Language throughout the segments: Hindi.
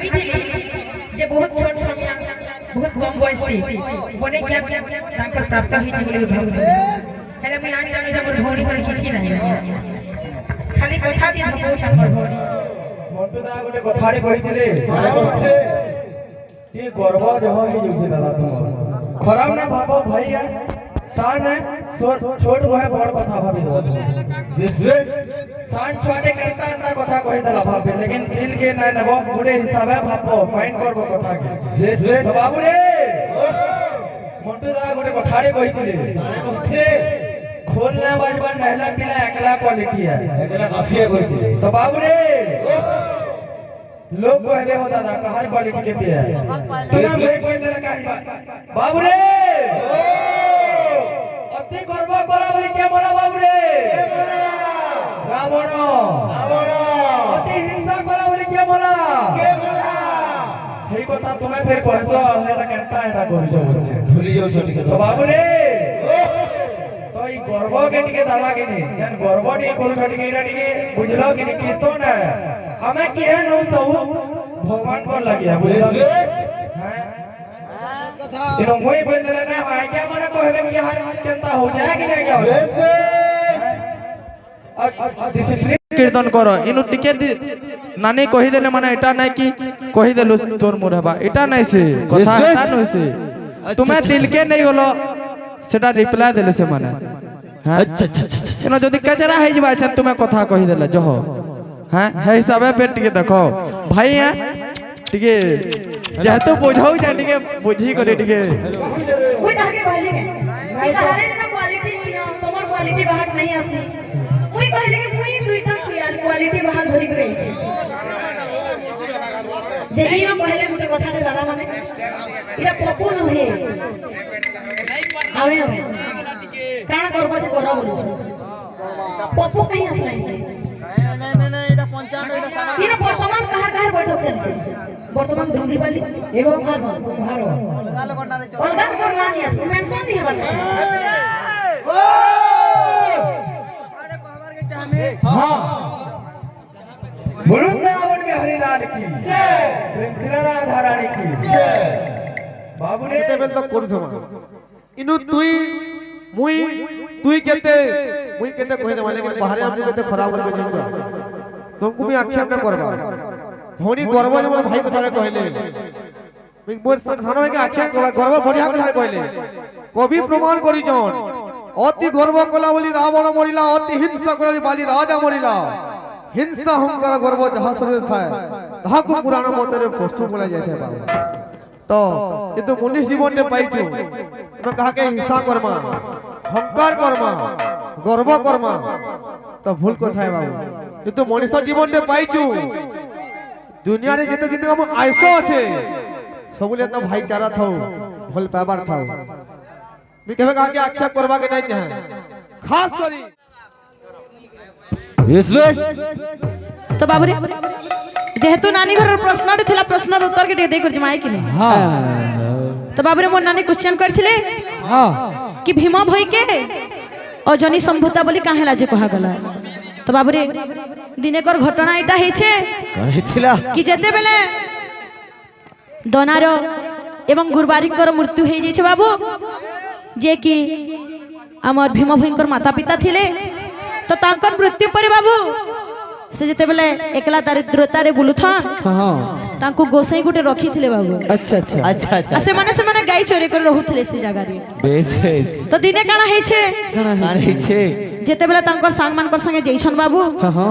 ভাবিଥିଲି যে বহুত ছোট সময় বহুত কম বয়সে বনে গিয়া তাঙ্কর প্রাপ্ত হয়েছে বলে ভাবুଥିଲି হেলে মুই আজ জানি যে মোর ভৌণী করে কিছু নাই খালি কথা দিয়ে ধপৌছ আমার ভৌণী মন্টু দা গোটে কথাটি কইଥିଲେ ये गर्व जह ही जुझे दादा तुम खराब ना भाबो भैया सान है छोट भाई बड़ कथा भाबी दो सान छोटे करता अंता कथा कहि दला भाबे लेकिन दिल के ना नबो बुढ़े हिसाबे भाबो माइंड करबो कथा के तो बाबू रे मंटू दा गोटे कथाड़ी कहिथिले खोलना बाजबा नहला पिला एकला क्वालिटी है एकला काफिया कहिथिले तो बाबू रे लोग कहबे हो दादा कहर क्वालिटी के पिया तुम्हें मैं कोई देना काई बाबू रे अति गर्व कला बोली के बोला बाबू रे रावण अति हिंसा कला बोली के बोला हे কথা তুমি ফের কইছো এটা কেনটা এটা করিছো বলছে ভুলি যাও ছোটি তো বাবু রে তো এই গর্ব के টিকে দাদা के नहीं জান গর্ব টিকে করু ছোটি के এটা টিকে বুঝলো कि नहीं कीर्तन ना हमें की है नो सब भगवान को लगिया बुझलो हैं इनो मोई बोल देले ना है क्या माने कहबे कि हर केनता हो जाए कि नहीं क्या हो डिसिप्लिन कीर्तन करो इनु टिके नानी कहि देले माने एटा नै कि कहि देलु तोर मोर हेबा एटा नै से कथा एटा नै से तुम्हें दिल के नहीं होलो सेटा रिप्लाई देले से माने अच्छा अच्छा अच्छा इनो जदी कचरा हे जबा छ तुम्हें कथा कहि देले जहो हैं हे हिसाबे पे टिके देखो भाई हैं टिके जेहेतु बुझाऊ जा टिके बुझी करे टिके ओइ ताके कहले के भाई तारे ना क्वालिटी नियो तोमर क्वालिटी बाहर नहीं आसी ओइ कहले के मुई दुईटा क्वालिटी बाहर धरि करे छी जे इनो कहले गुटे कथा के दादा माने इरा पप्पू नहे आवे आवे काना करबो जे बड़ा बोलु पप्पू कहीं असला इना वर्तमान कहार कहार बैठक चलছে वर्तमान डुंगरी वाली एगो घर भारो अलगा कर लानी है मेंशन नहीं है अरे कहबार के चाहे हां वृंदावन में हरिलाल की जय प्रेम श्री राधा रानी की जय बाबू रे तेबेल तो करू छमा इनु तुई केते मुई केते कहि दे लेकिन बाहर हमके केते खराब बोल के जाऊ तुमको भी आक्षेप न करबा भौनी गर्व जे मोर भाई कथा कहले मोर सानो के आक्षेप करबा गर्व बढ़िया कथा कहले कवि प्रमाण करी जन अति गर्व कला बोली रावण मरिला अति हिंसा कला बाली राजा मरिला हिंसा हमकर गर्व जहां शरीर था ताहा को पुराण मंत्र प्रस्तुत बोला जाय छै बाबू तो ये तो मनुष्य जीवन ने पाई जो मैं कहा के हिंसा कर्मा अहंकार कर्मा गर्व कर्मा तो भूल कथा है बाबू ये तो मनुष्य जीवन ने पाई जो दुनिया रे जते दिन हम आइसो আছে सबले तो भाईचारा था भल पाबार था मैं कहे कहा के आक्षेप करबा के नहीं चाहे खास करी तो बाबू रे जेहेतु नानी घर प्रश्न थिला प्रश्न उत्तर के दे कर जमाए कि नहीं हां तो बाबू रे मोर नानी क्वेश्चन करथिले हां कि भीम भई के अजनी संभूता बोली काहे लाजे कहा गला तो बाबू रे दिने कर घटना एटा हेछे कहिथिला कि जेते बेले दोनारो एवं गुरबारीकर मृत्यु हे जे छे बाबू जे कि हमर भीम भयंकर माता पिता थिले तो तांकर मृत्यु पर बाबू से जेते बेले एकला दारिद्रता रे बुलुथन हां तांको गोसाई गुटे रखी थिले बाबू अच्छा अच्छा अच्छा अच्छा से माने गाय चोरी कर रहउथिले से जगह रे बेस तो दिने काना हेछे जेते बेले तांकर सांग मानकर संगे जइछन बाबू हां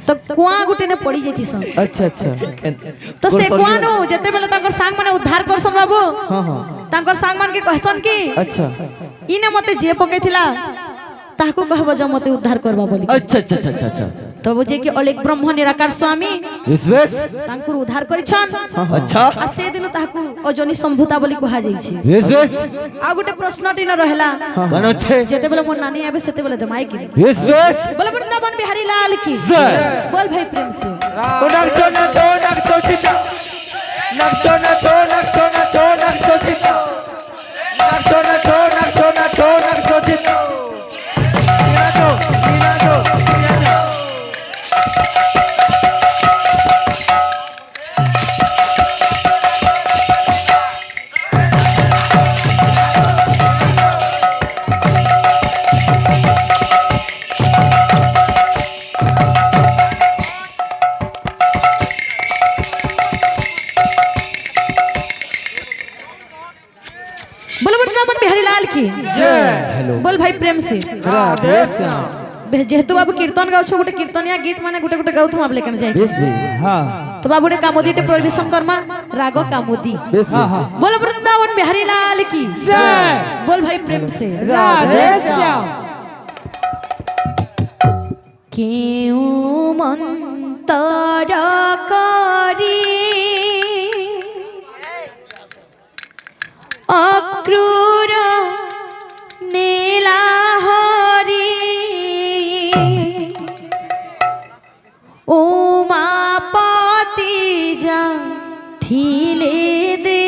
तो कुआ गुटे ने पड़ी जेथि सन अच्छा अच्छा तो से कुआ नु जेते बेले तांकर सांग माने उद्धार करसन बाबू हां हां तांकर सांग मान के कहसन की अच्छा इने मते जे पकेथिला ताको कहबो जे मते उद्धार करबा बोली अच्छा अच्छा अच्छा अच्छा तो बुझे कि अलेक ब्रह्म निराकार स्वामी विश्वेश तांकुर उद्धार करिछन अच्छा आ से दिन ताकू अजनी संभूता बोली कहा जाई छी विश्वेश आ गुटे प्रश्नटी न रहला कोन छै जेते बेले मोर नानी आबे सेते बेले दमाई की विश्वेश बोले वृंदावन बिहारी लाल की बोल भाई प्रेम से नक्चो नक्चो नक्चो चिता नक्चो नक्चो नक्चो नक्चो नक्चो चिता नक्चो नक्चो नक्चो नक्चो नक्चो चिता की बोल भाई प्रेम से जेहेतु बाबू कीर्तन गाउछ गोटे कीर्तनिया गीत माने गोटे गोटे गाउथ हम लेकर जाई तो बाबू ने कामोदी टे परिवेशन करमा राग कामोदी बोल वृंदावन बिहारी लाल की बोल भाई प्रेम से राधे श्याम क्यों मंतर करी अक्रूर नीला हरी उमापति जा थिले दे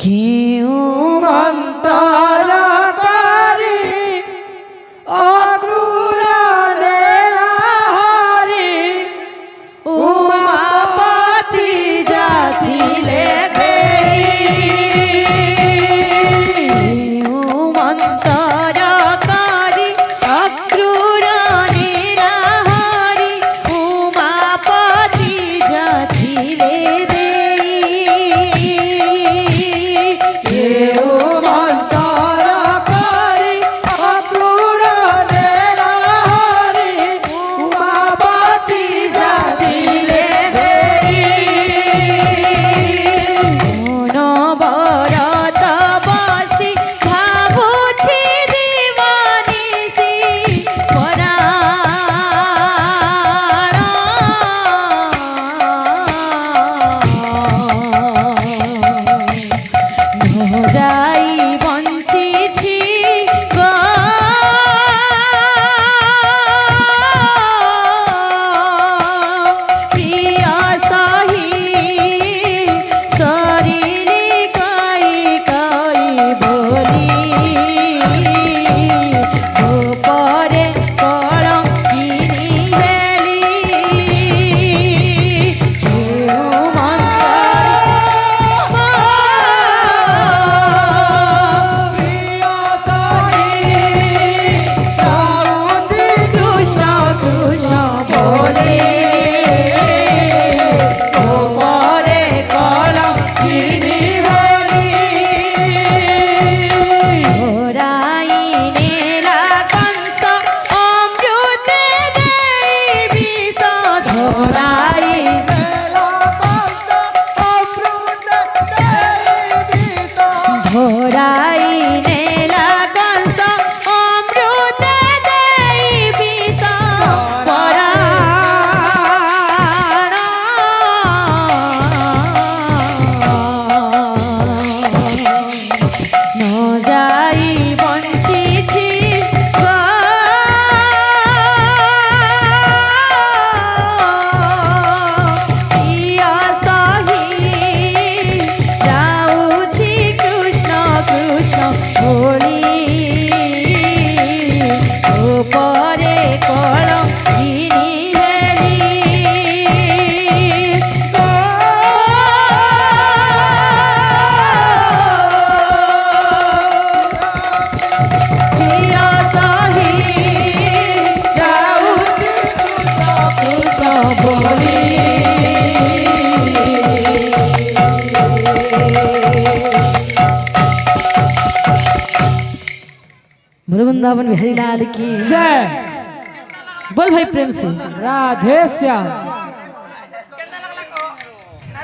क्यों मंतर करी अक्रूर नीला हरी उमापति जा थिले दे मंतर करी अक्रूर नीला हरी उमापति जा थिले दे वृंदावन बिहारी लाल की जय बोल भाई प्रेम से राधे श्याम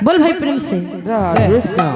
बोल भाई प्रेम से राधे श्याम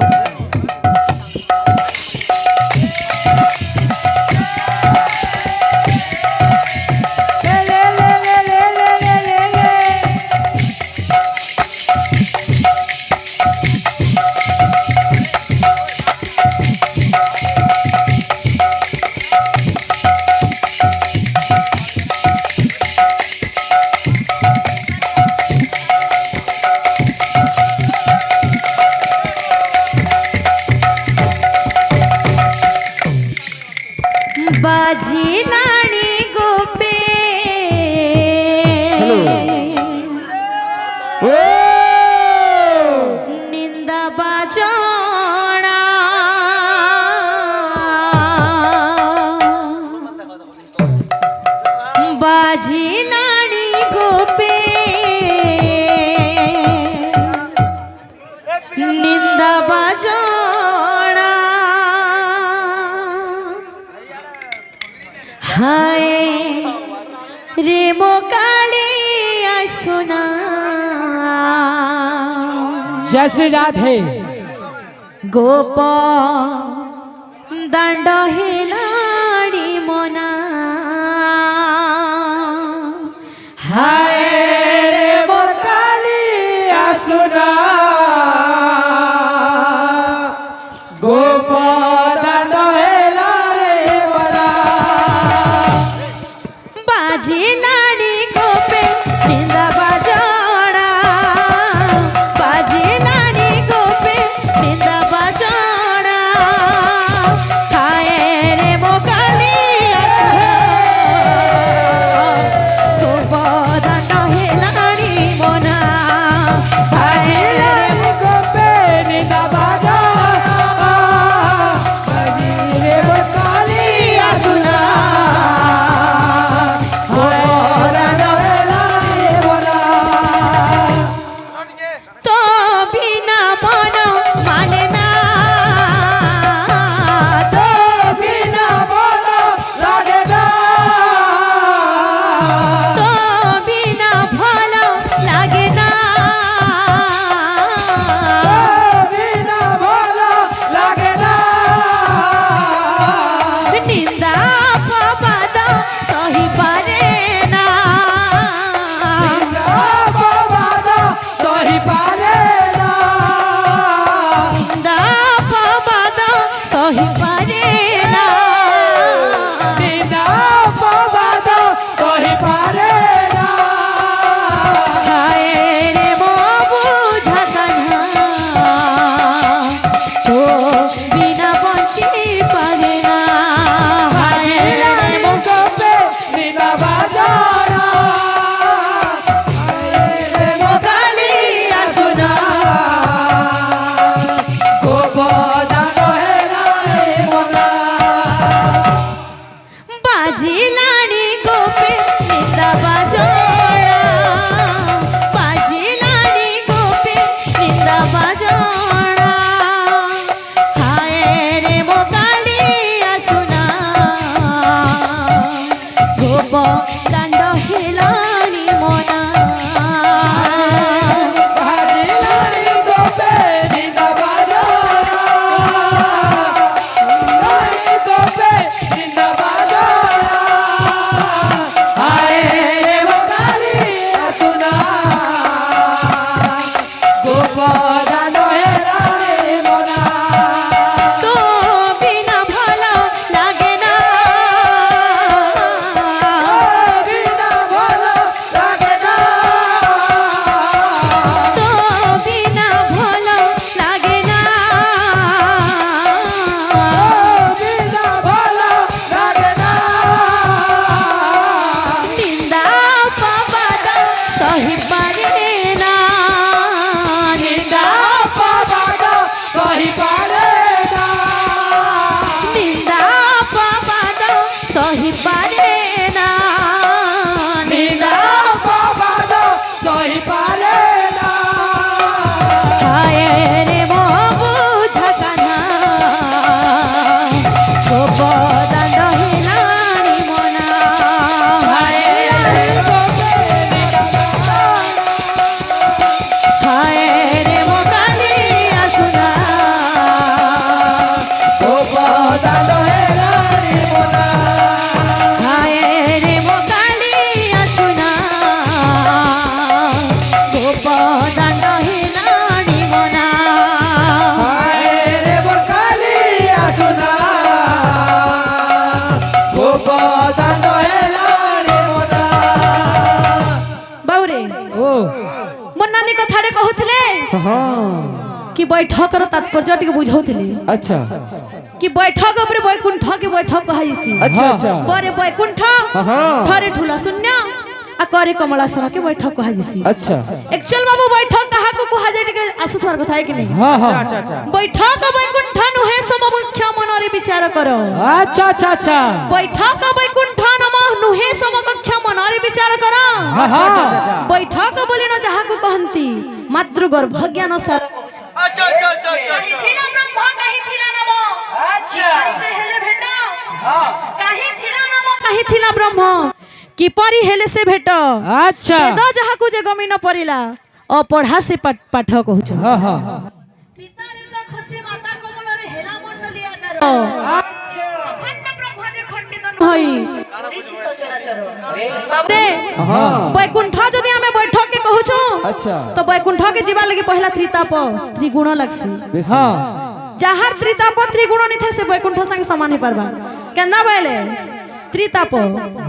जय श्री राधे गोप दांड हेलाड़ी मोना हाय रे मोर काली आसुना गोपदान हेला रे मोरा बाजी नानी गोपे निंदा बाजोड़ा बाजी नानी गोपे निंदा बाजोड़ा हाय रे मोकाली गोप दांड हेलाड़ी मोना हाय रे गोपे निंदा बाजा बाजी रे मोर काली आसुना गोपदान हेला रे मोरा तो बिना मन माने ना तो बिना बोलो लागे ना तो बिना भल लागे ना बिना बोलो लागे ना निंदा अपवाद सही पारे ना बाबा सही पारे ना निंदा अपवाद सही पारे ना बिना बाबा सही पारे ना हाय रे मो बुझा कान्हा तो बिना बंची पारे ना हाय रे मो गोपे बिना बाजारा मोकाली आसुना गोपदान हेला रे मोरा बाजी लानी गोपे निंदा बाजोड़ा बाजी लानी गोपे निंदा बाजोड़ा हाय रे मोकाली आसुना गोप दांड हेलानी मोना हाजिलानी गोपे निंदा बाजारा गोपे निंदा बाजारा हाय रे मोकाली आसुना गोपदान हेला रे मोरा तो बिना भला लागे ना बिना बोलो लागे ना तो बिना भला लागे ना बिना बोलो लागे ना निंदा अपवाद सही पारे ना निंदा बाबा सही पारे ना निंदा अपवाद सही पारे ना निंदा बाबा सही पारे ना हाय रे मो बुझा कान्हा गोप दांड हेलाड़ी मोना हाय रे हाय रे मोकाली आसुना गोपदान हेला रे मोरा हाय रे मोकाली आसुना गोप दांड हेलाड़ी मोना हाय रे मोर काली आसुना गोपदान हेला रे मोरा बाबुरे ओ मोर नानी कथारे कहूଥିଲେ कि बैठकर तात्पर्य टिके बुझाउଥିଲେ अच्छा कि बैठक उपरे बैकुंठ के बैठक कहाइसी अच्छा अच्छा बरे बैकुंठ हाँ। ठरे ठुला शून्य आ करे कमलासन के बैठक कहाइसी अच्छा एक्चुअल बाबू बैठक कहा को कहा जाय टिके आसु तुम्हार कथा है कि नहीं हाँ हाँ अच्छा अच्छा बैठक बैकुंठ नुहे सममुख्य मनरे विचार करो अच्छा अच्छा अच्छा बैठक बैकुंठ नम नुहे समकक्ष मनरे विचार करो हाँ हाँ बैठक बोली न जहा को कहंती मातृ गर्भ ज्ञान सर अच्छा अच्छा अच्छा अच्छा कहीं थिला ब्रह्म कहीं थिला नम अच्छा से हेले भेट कहीं थिला नम कहीं थिला ब्रह्म कि परी हेले से भेट अच्छा वेद जहा को जे गमी न परिला अपढ़ा से पाठ कहूछ हाँ हाँ भाई बैकुंठ जदि आमे बैठक के कहूछ अच्छा तो बैकुंठ के जीवा लगे पहला त्रिताप त्रिगुण लगसी हाँ जहार त्रिताप त्रिगुण नहीं थे से बैकुंठ संग समान ही परबा केंदा बेले त्रिताप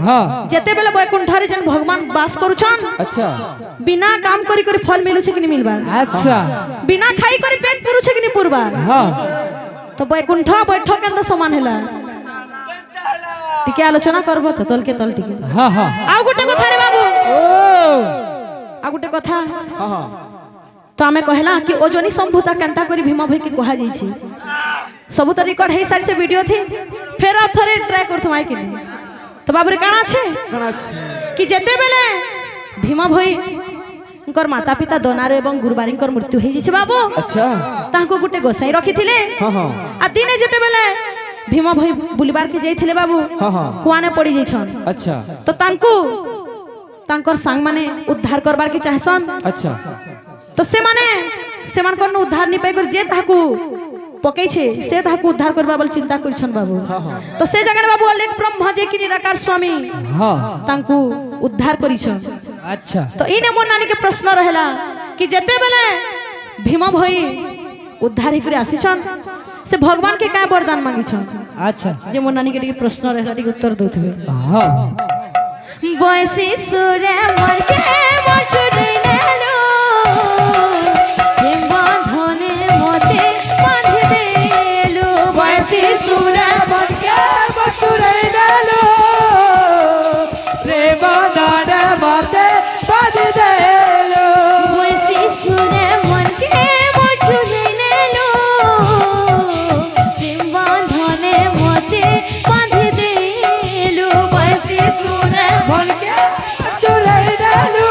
हाँ जेते बेले बैकुंठ रे जन भगवान वास करूछन अच्छा बिना काम करी करी फल मिलू छै कि नहीं मिलबा अच्छा बिना खाई करी पेट पुरू छै कि नहीं पुरबा हाँ तो बैकुंठ बैठक के अंदर समान हैला टिके आलोचना करबो तो तल के तल टिके हाँ हाँ आ गुटे कथा रे बाबू ओ आ गुटे कथा तो आमे कहला कि ओजनी संभूता केंता करी भीम भई के कहा जाई छी सब तो रिकॉर्ड है सारी से वीडियो थी फिर अब थोड़े ट्राई करथु माई के नहीं तो बाबू रे काना छे कि जेते बेले भीम भई उनकर माता पिता दोनार एवं गुरुबारींकर मृत्यु हो जाइए बाबू अच्छा तांको गुटे गोसाई रखिथिले हाँ हाँ आ दिने जेते बेले भीम भई बुलिबार के जाइथिले बाबू हाँ हाँ कुआने पड़ी जाइछन अच्छा तो तांको तांकर सांग माने उद्धार करबार के चाहसन अच्छा तो से माने सेमान कोन उद्धार नि पाइ कर जे ताकू पकै छे से ताकू उद्धार करबा बल चिंता करछन बाबू तो से जगह बाबू अलेख ब्रह्म जे कि निराकार स्वामी हाँ तांको उद्धार करिछन अच्छा तो इने मोर नानी के प्रश्न रहेला कि जेते बेले भीम भई उद्धार करे आसीछन से भगवान के का वरदान मांगिछन अच्छा जे मोर नानी के प्रश्न रहेला टिके उत्तर दोथबे हाँ बयसी सुरे मर के मचुरे नेलो हे बांधने मोते बांध देलो बयसी सुरे मर के मचुरे डालो रे बांधने मोते बांध देलो बयसी सुरे मर के मचुरे नेलो हे बांधने मोते बांध देलो बयसी सुरे मन के मचुरे डालो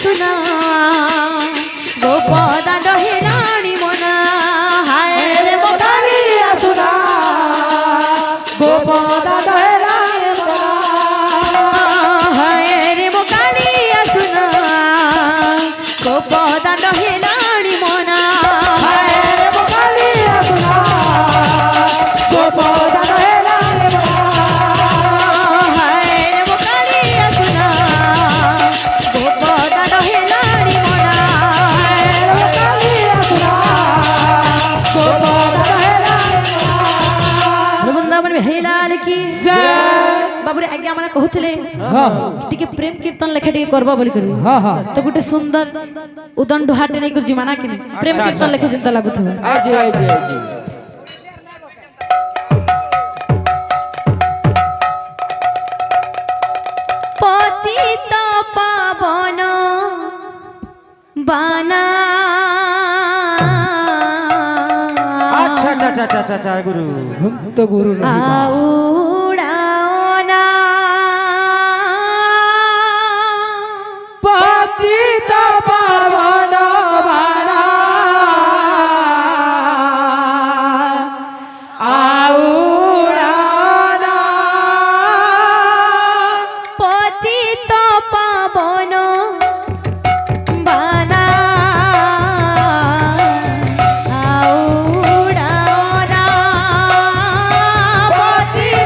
আসুনা গোপদাণ্ড হেলানি মনা হায় রে মো কালী আসুনা গোপদাণ্ড হেলানি মনা হায় রে মো কালী আসুনা গোপদাণ্ড হেলানি মনা হায় রে মো কালী আসুনা গোপদাণ্ড হেলানি মনা হায় রে মো কালী আসুনা গোপদাণ্ড হেলানি মনা বৃন্দাবন বিহারী লাল কি বাবুরে আজ্ঞା মানে কହୁଥିଲେ ଟିକେ ପ୍ରେମ କୀର୍ତ୍ତନ ଲେଖା ଟିକେ କରବ ବୋଲି କରି ତ ଗୋଟେ ସୁନ୍ଦର ଉଦଣ୍ଡ ହାଟେ ନେଇ କରି ଜିମାନା କିନି ପ୍ରେମ କୀର୍ତ୍ତନ ଲେଖା ଚିନ୍ତା ଲାଗୁଥିବ পতিত পাবন বানা আচ্ছা আচ্ছা আচ্ছা আচ্ছা আচ্ছা গুরু हम तो गुरु नहीं আউড়াওনা पतित पावन बाणा आउड़ाना পতিত পাবন বানা আউড়াওনা পতিত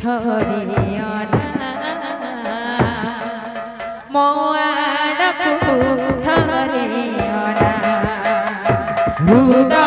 ধরিও না ମୋ ଆଡ଼କୁ ଧରିଅ ନା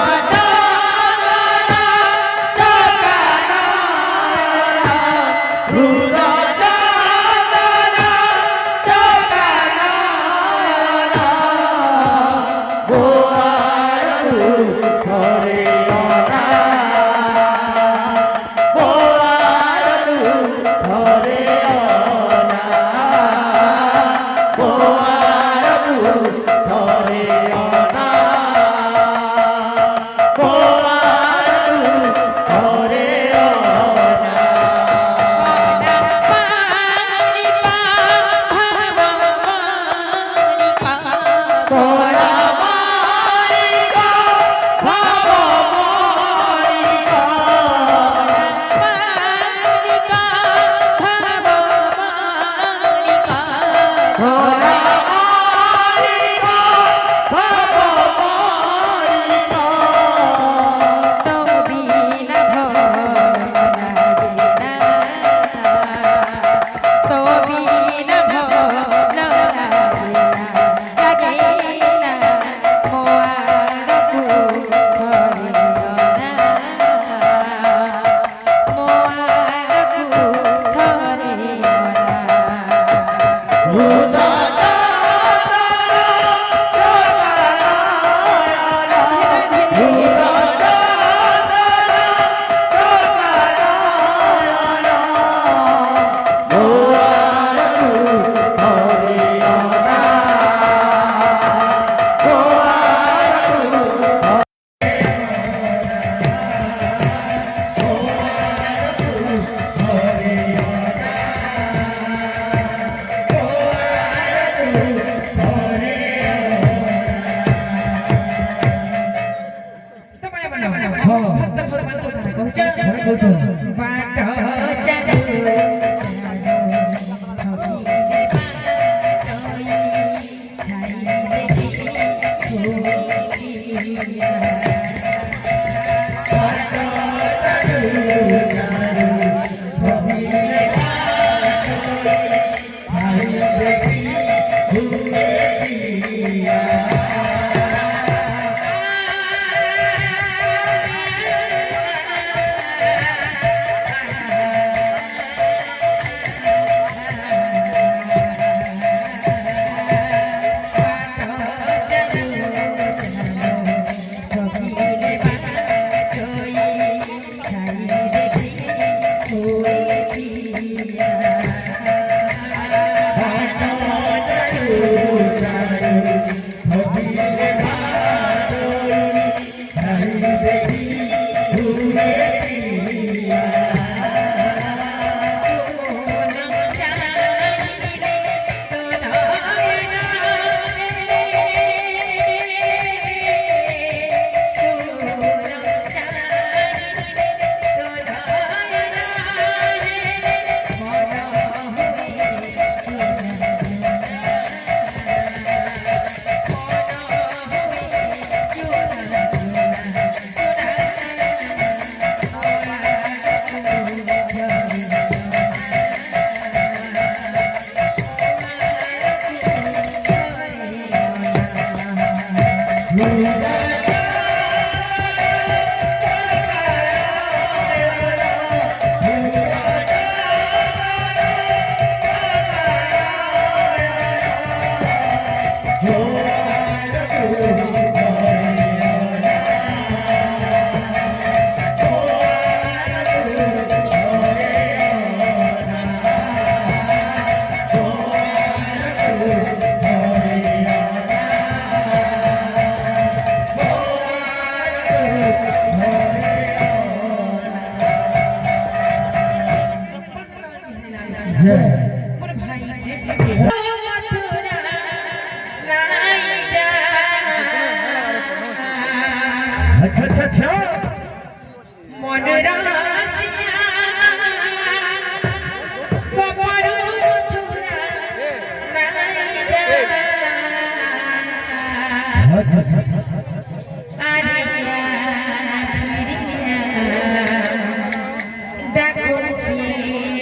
That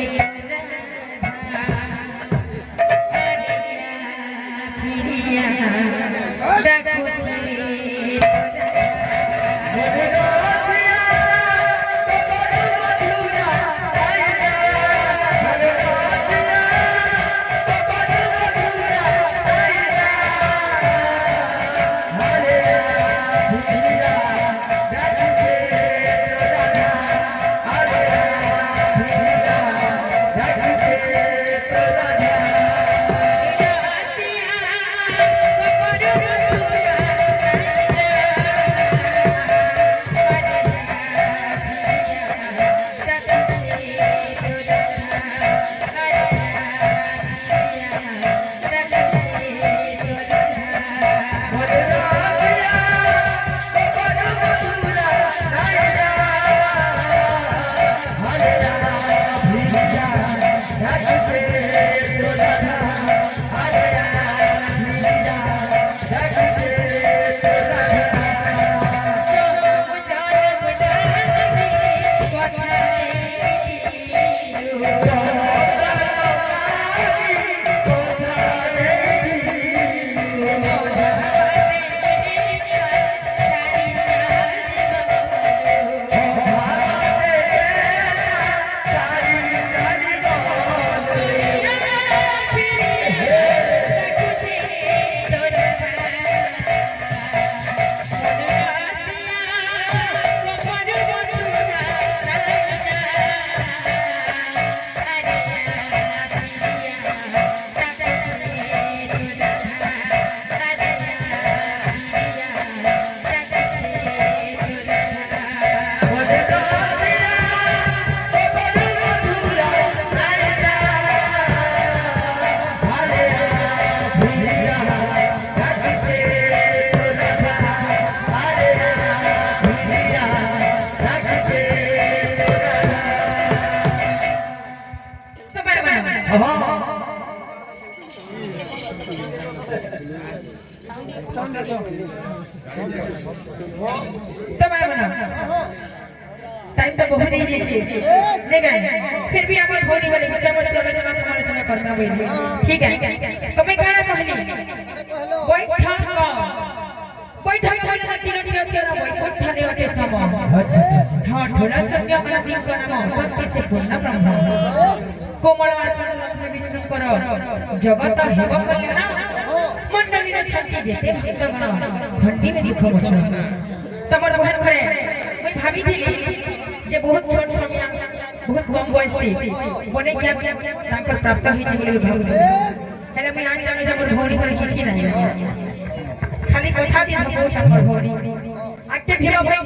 टाइम तो बहुत ही लेकिन फिर भी हमारे भोनी वाले विषय वस्तु आलोचना समालोचना करना होई ठीक है तो मैं कहना कहली बैठक बोलना तीनों दिन क्यों ना बैठा रे अटे सम हां थोड़ा संज्ञा वाला दिन का नाम भक्ति से पूर्ण ब्रह्म कोमल आसन लक्ष्मी विष्णु कर जगत हेव कल्याण मंडली रे छंती जेते भक्तगण घंटी में दुख मोचन तमर बहन घरे मैं भाभी थी जे बहुत छोट समय बहुत कम बयस थी बने क्या ताकर प्राप्त होई जे बोले भाभी हेले मैं आज जानो जे मोर भौणी करे किछि नहीं खाली कथा दी धमो शंकर भौणी आके भीमा भाई